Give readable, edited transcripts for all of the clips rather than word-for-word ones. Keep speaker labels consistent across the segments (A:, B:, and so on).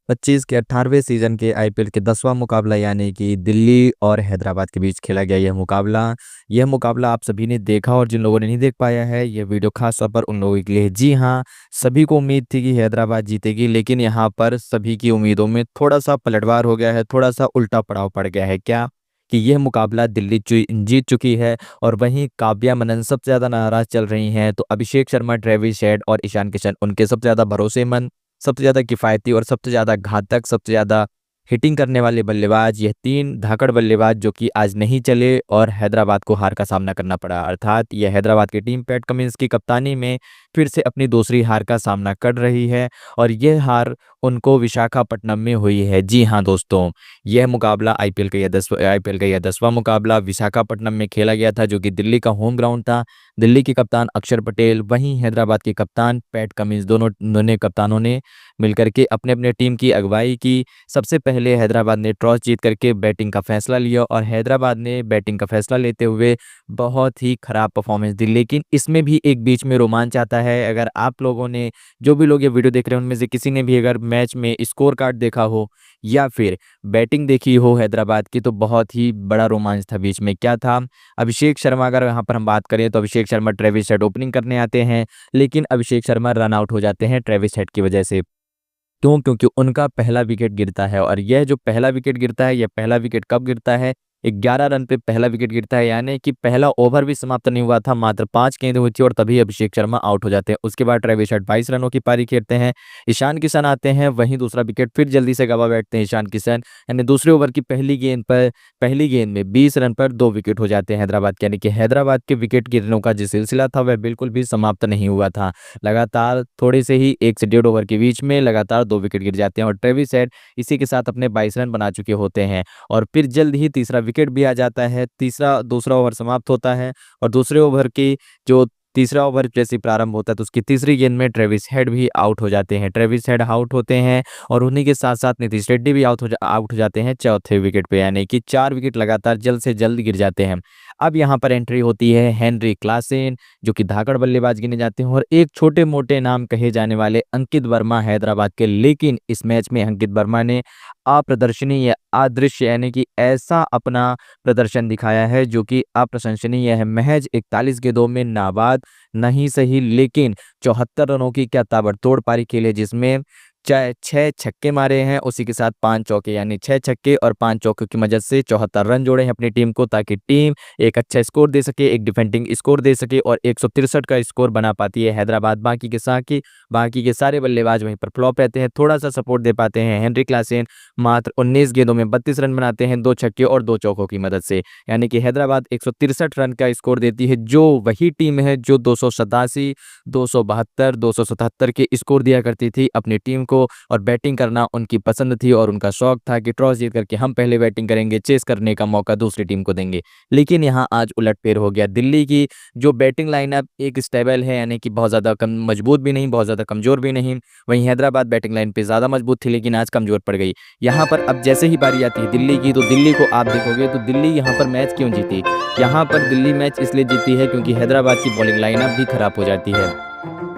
A: 2025 के 18वें सीज़न के आईपीएल के 10वां मुकाबला यानी कि दिल्ली और हैदराबाद के बीच खेला गया यह मुकाबला आप सभी ने देखा और जिन लोगों ने नहीं देख पाया है ये वीडियो खास तौर पर उन लोगों के लिए है। जी हाँ, सभी को उम्मीद थी कि हैदराबाद जीतेगी, लेकिन यहाँ पर सभी की उम्मीदों में थोड़ा-सा पलटवार हो गया है, थोड़ा-सा उल्टा पड़ाव पड़ गया है। क्या? कि यह मुकाबला दिल्ली जीत चुकी है और वहीं काव्या मनन सबसे ज़्यादा नाराज़ चल रही हैं। तो अभिषेक शर्मा, ट्रेविस हेड और ईशान किशन उनके सबसे ज़्यादा भरोसेमंद, सबसे ज़्यादा किफ़ायती और सबसे ज़्यादा घातक, सबसे ज़्यादा हिटिंग करने वाले बल्लेबाज, यह 3 धाकड़ बल्लेबाज जो कि आज नहीं चले और हैदराबाद को हार का सामना करना पड़ा। अर्थात यह हैदराबाद की टीम पैट कमिंस की कप्तानी में फिर से अपनी दूसरी हार का सामना कर रही है और यह हार उनको विशाखापट्टनम में हुई है। जी हाँ दोस्तों, यह मुकाबला आईपीएल का यह 10वां मुकाबला विशाखापट्टनम में खेला गया था, जो कि दिल्ली का होम ग्राउंड था। दिल्ली के कप्तान अक्षर पटेल, वहीं हैदराबाद के कप्तान पैट कमिंस, दोनों कप्तानों ने मिलकर के अपने-अपने टीम की अगुवाई की। सबसे पहले हैदराबाद ने टॉस जीत करके बैटिंग का फैसला लिया और हैदराबाद ने बैटिंग का फैसला लेते हुए बहुत ही खराब परफॉर्मेंस दी। लेकिन इसमें भी एक बीच में रोमांच आता है। अगर आप लोगों ने, जो भी लोग ये वीडियो देख रहे हैं उनमें से किसी ने भी अगर मैच में स्कोर कार्ड देखा हो या फिर बैटिंग देखी हो हैदराबाद की, तो बहुत ही बड़ा रोमांच था बीच में। क्या था? अभिषेक शर्मा, अगर यहाँ पर हम बात करें तो अभिषेक शर्मा ट्रेविस हेड ओपनिंग करने आते हैं, लेकिन अभिषेक शर्मा रन आउट हो जाते हैं ट्रेविस हेड की वजह से। क्यों? क्योंकि उनका पहला विकेट गिरता है और यह जो पहला विकेट गिरता है, यह पहला विकेट कब गिरता है? 11 रन पे पहला विकेट गिरता है, यानी कि पहला ओवर भी समाप्त नहीं हुआ था, मात्र 5 गेंदें हुई थी और तभी अभिषेक शर्मा आउट हो जाते हैं। उसके बाद ट्रेविस हेड 22 रनों की पारी खेलते हैं, ईशान किशन आते हैं, वहीं दूसरा विकेट फिर जल्दी से गवा बैठते हैं ईशान किशन, यानी दूसरे ओवर की पहली गेंद में 20 रन पर 2 विकेट हो जाते हैं हैदराबाद के। यानी कि हैदराबाद के विकेट गिरने का जो सिलसिला था वह बिल्कुल भी समाप्त नहीं हुआ था। लगातार थोड़े से ही 1 से 1.5 ओवर के बीच में लगातार 2 विकेट गिर जाते हैं और ट्रेविस हेड इसी के साथ अपने 22 रन बना चुके होते हैं और फिर जल्द ही तीसरा विकेट भी आ जाता है। दूसरा ओवर समाप्त होता है और दूसरे ओवर की जो तीसरा ओवर जैसे प्रारंभ होता है तो उसकी तीसरी गेंद में ट्रेविस हेड भी आउट हो जाते हैं। ट्रेविस हेड आउट होते हैं और उन्हीं के साथ-साथ नीतीश रेड्डी भी आउट हो जाते हैं चौथे विकेट पे, यानी कि 4 विकेट लगातार जल्द से जल्द गिर जाते हैं। अब यहाँ पर एंट्री होती है हेनरी क्लासेन, जो कि धाकड़ बल्लेबाज गिने जाते हैं, और एक छोटे-मोटे नाम कहे जाने वाले अंकित वर्मा हैदराबाद के। लेकिन इस मैच में अंकित वर्मा ने अप्रदर्शनीय, अदृश्य यानी कि ऐसा अपना प्रदर्शन दिखाया है जो कि अप्रशंसनीय है। महज 41 गेंदों में नाबाद नहीं सही, लेकिन 74 रनों की क्या ताबड़तोड़ पारी खेली है, जिसमें 6 छक्के मारे हैं, उसी के साथ 5 चौके, यानी 6 छक्के और 5 चौकों की मदद से 74 रन जोड़े हैं अपनी टीम को, ताकि टीम एक अच्छा स्कोर दे सके, एक डिफेंडिंग स्कोर दे सके और 163 का स्कोर बना पाती है हैदराबाद। बाकी के सारे बल्लेबाज वहीं पर फ्लॉप रहते हैं, थोड़ा-सा सपोर्ट दे पाते हैं। हेनरी क्लासेन मात्र 19 गेंदों में 32 रन बनाते हैं, 2 छक्के और 2 चौकों की मदद से, यानी कि हैदराबाद 163 रन का स्कोर देती है, जो वही टीम है जो 287, 272, 277 के स्कोर दिया करती थी अपनी टीम को। और बैटिंग करना उनकी पसंद थी और उनका शौक था कि टॉस जीत करके हम पहले बैटिंग करेंगे, चेस करने का मौका दूसरी टीम को देंगे। लेकिन यहाँ आज उलटफेर हो गया। दिल्ली की जो बैटिंग लाइनअप एक स्टेबल है, यानी कि बहुत ज़्यादा मजबूत भी नहीं, बहुत ज़्यादा कमज़ोर भी नहीं। वहीं हैदराबाद बैटिंग लाइन पे ज़्यादा मजबूत थी, लेकिन आज कमज़ोर पड़ गई। यहाँ पर अब जैसे ही बारी आती है दिल्ली की, तो दिल्ली को आप देखोगे तो दिल्ली यहाँ पर मैच क्यों जीती? यहाँ पर दिल्ली मैच इसलिए जीती है क्योंकि हैदराबाद की बॉलिंग लाइनअप भी खराब हो जाती है।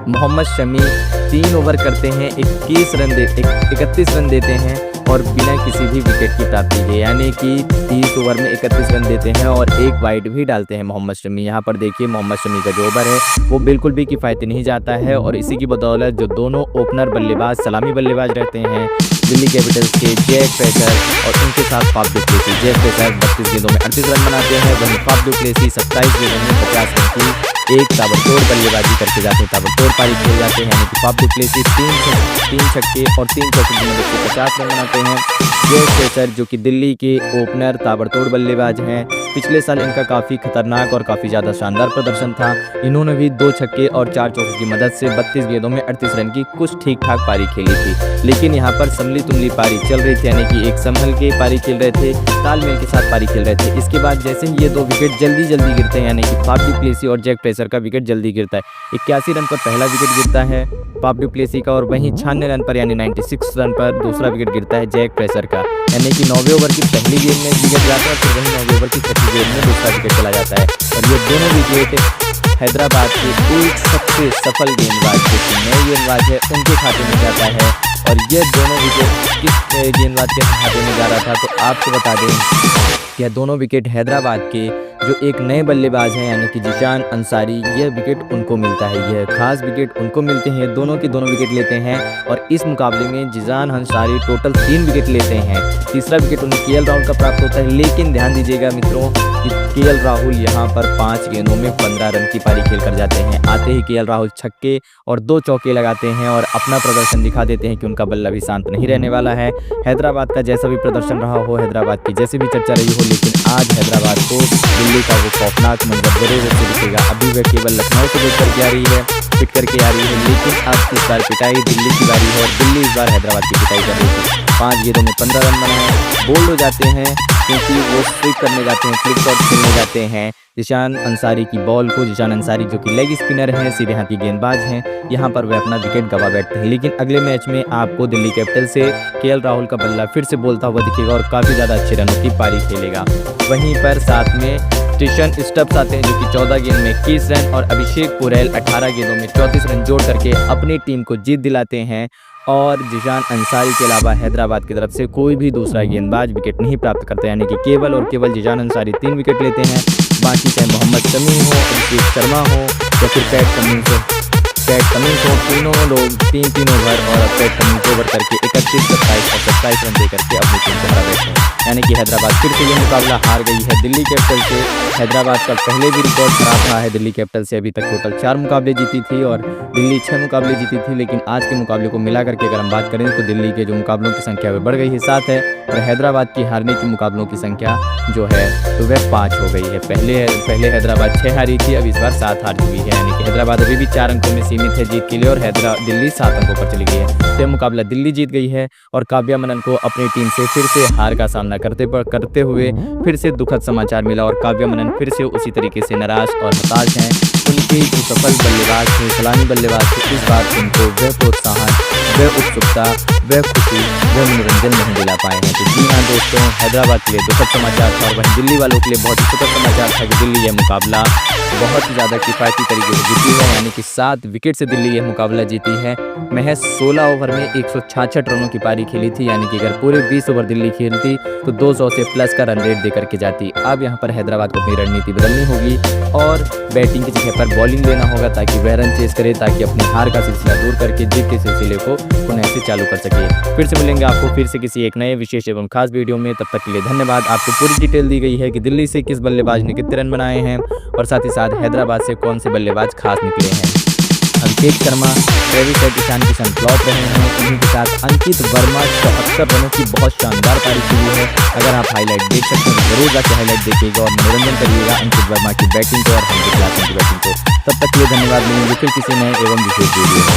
A: मोहम्मद शमी 3 ओवर करते हैं, 31 रन देते हैं और बिना किसी भी विकेट की प्राप्ति के, यानी कि 30 ओवर में 31 रन देते हैं और 1 वाइड भी डालते हैं मोहम्मद शमी। यहाँ पर देखिए मोहम्मद शमी का जो ओवर है वो बिल्कुल भी किफ़ायती नहीं जाता है और इसी की बदौलत जो दोनों ओपनर बल्लेबाज, सलामी बल्लेबाज रहते हैं दिल्ली कैपिटल्स के, जैक फ्रेशर और उनके साथ Faf du Plessis. Jake Fraser 32 गेंदों में 38 रन बनाते हैं, वहीं फाफ डू प्लेसी 27 गेंदों में 50 रन की एक ताबड़तोड़ बल्लेबाजी करके जाते हैं, ताबड़तोड़ पारी खेल जाते हैं, यानी कि फाफ डू प्लेसी 3 छक्के और 3 चौके की मदद से 50 रन बनाते हैं। जैक फ्रेशर जो कि दिल्ली के ओपनर ताबड़तोड़ बल्लेबाज हैं, पिछले साल इनका काफ़ी खतरनाक और काफ़ी ज़्यादा शानदार प्रदर्शन था। इन्होंने भी 2 छक्के और 4 चौके की मदद से 32 गेंदों में 38 रन की कुछ ठीक ठाक पारी खेली थी। लेकिन यहाँ पर संभली तुमली पारी चल रही थी, यानी कि एक संभल के पारी खेल रहे थे, तालमेल के साथ पारी खेल रहे थे। इसके बाद जैसे ही ये 2 विकेट जल्दी गिरते हैं, यानी कि फाफ डू प्लेसी और जैक फ्रेशर प्रेशर का विकेट जल्दी गिरता है। 81 रन पर पहला विकेट गिरता है फाफ डू प्लेसी का, और वहीं 96 रन पर यानी 96 रन पर दूसरा विकेट गिरता है जैक प्रेशर का। यानी कि 9वें ओवर की पहली गेंद में विकेट जाता है, फिर वहीं 9वें ओवर की छठी गेंद में दूसरा विकेट चला जाता है। और ये दोनों विकेट हैदराबाद के एक सबसे सफल गेंदबाज जो कि नए गेंदबाज है उनके खाते में जाता है। और ये दोनों विकेट किस गेंदबाज के खाते में जा रहा था, तो आपको बता दें कि यह दोनों विकेट हैदराबाद के जो एक नए बल्लेबाज हैं यानी कि जीशान अंसारी, यह विकेट उनको मिलता है। यह खास विकेट उनको मिलते हैं, दोनों के दोनों विकेट लेते हैं। और इस मुकाबले में जीशान अंसारी टोटल 3 विकेट लेते हैं। तीसरा विकेट उन्हें केएल राहुल का प्राप्त होता है। लेकिन ध्यान दीजिएगा मित्रों कि केएल राहुल यहाँ पर 5 गेंदों में 15 रन की पारी खेल कर जाते हैं। आते ही केएल राहुल छक्के और 2 चौके लगाते हैं और अपना प्रदर्शन दिखा देते हैं कि उनका बल्ला भी शांत नहीं रहने वाला है। हैदराबाद का जैसा भी प्रदर्शन रहा हो, हैदराबाद की जैसी भी चर्चा रही हो, लेकिन आज हैदराबाद को दिल्ली का वो खौफनाक मंजर जरूर से दिखेगा। अभी वह केवल लखनऊ से जीत करके आ रही है, पिट करके आ रही है, लेकिन अब इस बार पिटाई दिल्ली की बारी है और दिल्ली इस बार हैदराबाद की पिटाई कर रही है। 5 गेंदों में 15 रन बनाए, बोल्ड हो जाते हैं क्योंकि वो स्विप करने जाते हैं, फ्लिक शॉट खेलने जाते हैं जीशान अंसारी की बॉल को। जीशान अंसारी जो कि लेग स्पिनर हैं, सीधे हाथ की गेंदबाज हैं, यहाँ पर वह अपना विकेट गवा बैठते हैं। लेकिन अगले मैच में आपको दिल्ली कैपिटल से केएल राहुल का बल्ला फिर से बोलता हुआ दिखेगा और काफ़ी ज़्यादा अच्छे रनों की पारी खेलेगा। वहीं पर साथ में स्टेशन स्टब्स आते हैं जो कि 14 गेंद में 21 रन और अभिषेक पुरेल 18 गेंदों में 34 रन जोड़ करके अपनी टीम को जीत दिलाते हैं। और जीशान अंसारी के अलावा हैदराबाद की तरफ से कोई भी दूसरा गेंदबाज विकेट नहीं प्राप्त करता, यानी कि केवल और केवल जीशान अंसारी 3 विकेट लेते हैं। बाकी चाहे मोहम्मद शमी हो, अभिषेक शर्मा हो या फिर पैट कमिंस हो, तीनों लोग 3 ओवर और पैट कमिंस ओवर करके 31, 27 और 27 रन दे करके अपनी टीम को हरा बैठे हैं। यानी कि हैदराबाद फिर से यह मुकाबला हार गई है दिल्ली कैपिटल से। हैदराबाद का पहले भी रिकॉर्ड खराब रहा है दिल्ली कैपिटल से, अभी तक टोटल 4 मुकाबले जीती थी और दिल्ली 6 मुकाबले जीती थी। लेकिन आज के मुकाबले को मिला करके अगर हम बात करें तो दिल्ली के जो मुकाबलों की संख्या वह बढ़ गई है 7 है और हैदराबाद की हारने की मुकाबलों की संख्या जो है तो वह 5 हो गई है। पहले हैदराबाद 6 हारी थी, अब इस बार 7 हार चुकी है। यानी कि हैदराबाद अभी भी 4 अंकों में सीमित है जीत के लिए और दिल्ली 7 अंकों पर चली गई है। तो यह मुकाबला दिल्ली जीत गई है और काव्या मनन को अपनी टीम से फिर से हार का सामना करते हुए फिर से दुखद समाचार मिला और काव्या मनन फिर से उसी तरीके से निराश और हताश हैं। उनके जो सफल बल्लेबाज थे, सलामी बल्लेबाज थे, इस बार उनको वह प्रोत्साहन, वह उत्सुकता, वह खुशी, वह मनोरंजन नहीं दिला पाए हैं। तो जी हाँ दोस्तों, हैदराबाद के लिए दुखद समाचार था और वहीं दिल्ली वालों के लिए बहुत ही सुखद समाचार था कि दिल्ली यह मुकाबला बहुत ही ज़्यादा किफ़ायती तरीके से जीती है। यानी कि 7 विकेट से दिल्ली यह मुकाबला जीती है। महज 16 ओवर में 166 रनों की पारी खेली थी, यानी कि अगर पूरे 20 ओवर दिल्ली खेलती तो 200 से प्लस का रन रेट दे करके जाती। अब यहाँ पर हैदराबाद को अपनी रणनीति बदलनी होगी और बैटिंग की जगह पर बॉलिंग लेना होगा ताकि वह रन चेस करे, ताकि अपनी हार का सिलसिला दूर करके जीत के सिलसिले को पुनः से चालू कर सके। फिर से मिलेंगे आपको फिर से किसी एक नए विशेष एवं खास वीडियो में, तब तक के लिए धन्यवाद। आपको पूरी डिटेल दी गई है कि दिल्ली से किस बल्लेबाज ने कितने रन बनाए हैं और साथ ही साथ हैदराबाद से कौन से बल्लेबाज खास निकले हैं। Abhishek Sharma, Travis Head, Ishan Kishan flop रहे हैं, उन्हीं के साथ अंकित वर्मा 74 रनों की बहुत शानदार पारी की है। अगर आप हाईलाइट देख सकते हैं जरूर जाकर हाईलाइट देखिएगा और मनोरंजन करिएगा अंकित वर्मा की बैटिंग को और 100 क्लास की बैटिंग को। तब तक के लिए धन्यवाद। मिलेंगे फिर किसी नए एवं विशेष वीडियो में।